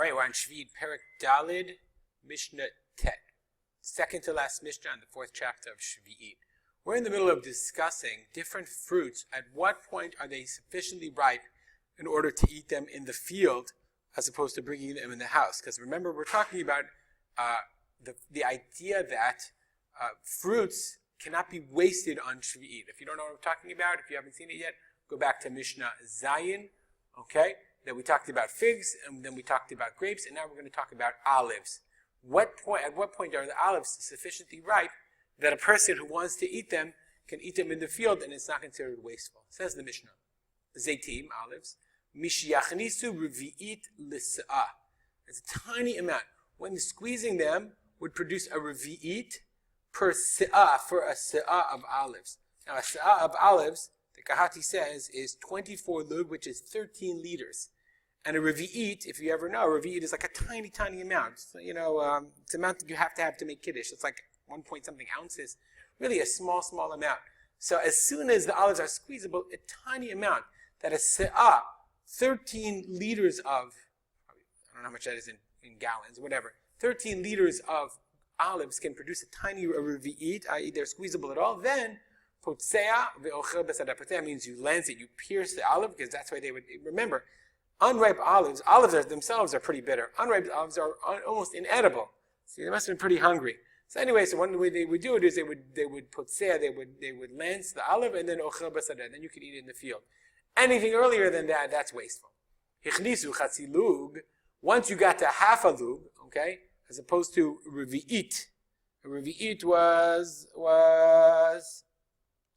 right, we're on Sheviit, Perek Dalid, Mishnah Tet. Second to last Mishnah in the fourth chapter of Sheviit. We're in the middle of discussing different fruits. At what point are they sufficiently ripe in order to eat them in the field as opposed to bringing them in the house? Because remember, we're talking about the idea that fruits cannot be wasted on Sheviit. If you don't know what I'm talking about, if you haven't seen it yet, go back to Mishnah Zayin, okay? Then we talked about figs, and then we talked about grapes, and now we're going to talk about olives. At what point are the olives sufficiently ripe that a person who wants to eat them can eat them in the field and it's not considered wasteful? Says the Mishnah. Zaitim, olives. Mishyachnisu revi'it l'sa'ah. It's a tiny amount. When squeezing them would produce a revi'it per sa'ah, for a sa'ah of olives. Now a sa'ah of olives, the Kahati says, is 24 lug, which is 13 liters. And a revi'it, if you ever know, a revi'it is like a tiny, tiny amount. So, it's an amount that you have to make kiddush. It's like 1 point something ounces. Really a small, small amount. So as soon as the olives are squeezable, a tiny amount, that a se'ah, 13 liters of, I don't know how much that is in gallons, whatever, 13 liters of olives can produce a tiny revi'it, i.e. they're squeezable at all, then potsea ve'ochel b'sadah. Potsea means you lance it, you pierce the olive, because that's why they would, remember, unripe olives themselves are pretty bitter. Unripe olives are almost inedible. So they must have been pretty hungry. So anyway, so one way they would do it is they would put seah, they would lance the olive and then ochel basadah, then you could eat it in the field. Anything earlier than that, that's wasteful. Hichnisu chatzi lug, once you got to half a lug, okay, as opposed to revi'it. A revi'it was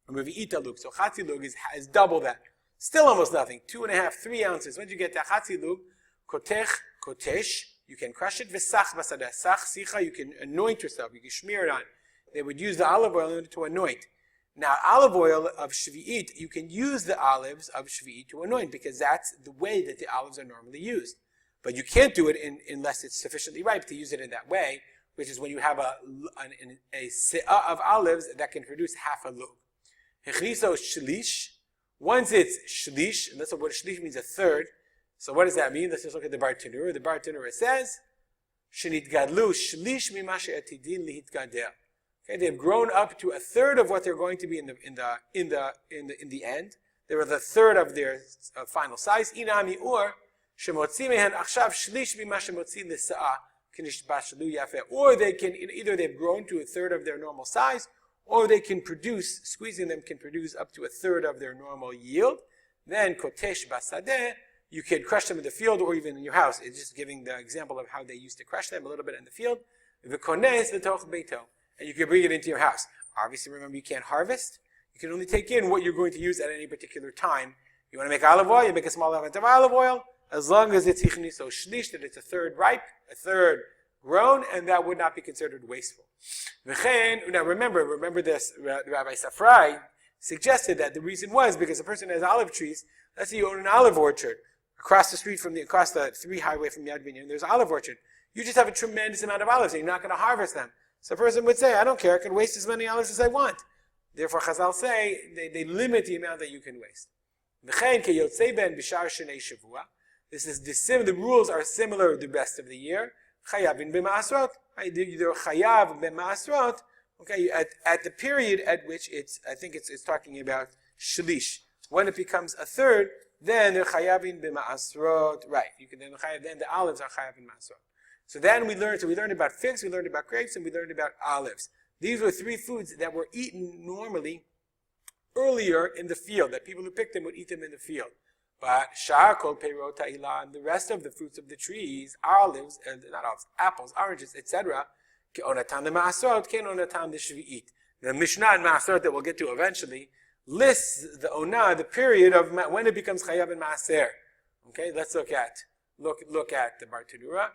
a revi'it lug, so chatzi lug is double that. Still almost nothing. 2.5, 3 ounces. Once you get the chatzi lug, kotesh, you can crush it. V'sach basadah, sach sicha, you can anoint yourself. You can smear it on. They would use the olive oil in order to anoint. Now, olive oil of Sheviit, you can use the olives of Sheviit to anoint because that's the way that the olives are normally used. But you can't do it unless it's sufficiently ripe to use it in that way, which is when you have a se'ah of olives that can produce half a lug. Hechniso shlish. Once it's shlish, and that's what shlish means, a third. So what does that mean? Let's just look at the Bar Tanura. The Bar Tanura says, "Shenitgadlu shlish mima she'atidin lihitgadel." Okay, they've grown up to a third of what they're going to be in the end. They were the third of their final size. Inami or shemotzi mehen achshav shlish mima shemotzi l'sa'ah k'nish bashlu yafeh. Or they can either they've grown to a third of their normal size, or they can produce, squeezing them can produce up to a third of their normal yield. Then kotesh basadeh, you can crush them in the field or even in your house. It's just giving the example of how they used to crush them a little bit in the field. V'kones l'toch beito, and you can bring it into your house. Obviously, remember, you can't harvest. You can only take in what you're going to use at any particular time. You want to make olive oil, you make a small amount of olive oil, as long as it's hichni, so shlish, that it's a third ripe, a third grown, and that would not be considered wasteful. Now remember this, Rabbi Safrai suggested that the reason was because a person has olive trees. Let's say you own an olive orchard across the street across the 3 highway from Yad Binyan, there's an olive orchard. You just have a tremendous amount of olives and you're not going to harvest them. So a person would say, I don't care, I can waste as many olives as I want. Therefore Chazal say, they limit the amount that you can waste. The rules are similar the rest of the year. Chayavin b'ma'asrot. Either chayav b'ma'asrot, okay, at the period at which it's talking about shlish. When it becomes a third, then they're chayavin b'ma'asrot. Right, you can then the olives are chayavin b'ma'asrot. So then we learned about figs, we learned about grapes, and we learned about olives. These were 3 foods that were eaten normally earlier in the field, that people who picked them would eat them in the field. But sha'akol peirot ha'ila, and the rest of the fruits of the trees, olives, not olives, apples, oranges, etc., ke'onatan the ma'asrot, ke'onatan the Sheviit. The Mishnah and Ma'asrot that we'll get to eventually lists the onah, the period of when it becomes chayav and ma'aser. Okay, let's look at the Bar Tanura.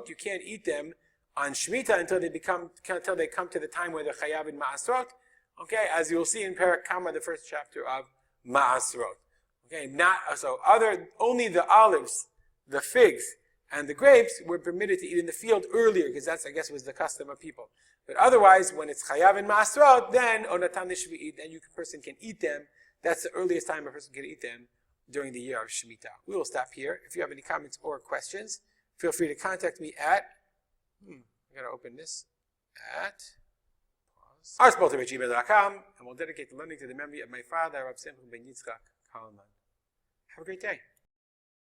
You can't eat them on Shemitah until they come to the time where they're chayav in ma'asrot. Okay, as you will see in Perek Kama, the first chapter of Ma'asrot. Okay, only the olives, the figs, and the grapes were permitted to eat in the field earlier, because that's, I guess, was the custom of people. But otherwise, when it's chayav in Ma'asrot, then onatan Sheviit, then a person can eat them. That's the earliest time a person can eat them during the year of Shemitah. We will stop here. If you have any comments or questions, feel free to contact me at, I'm going to open this, at arspolter@gmail.com, and we'll dedicate the learning to the memory of my father, Harav Simcha ben Yitzchak Kalman. Have a great day.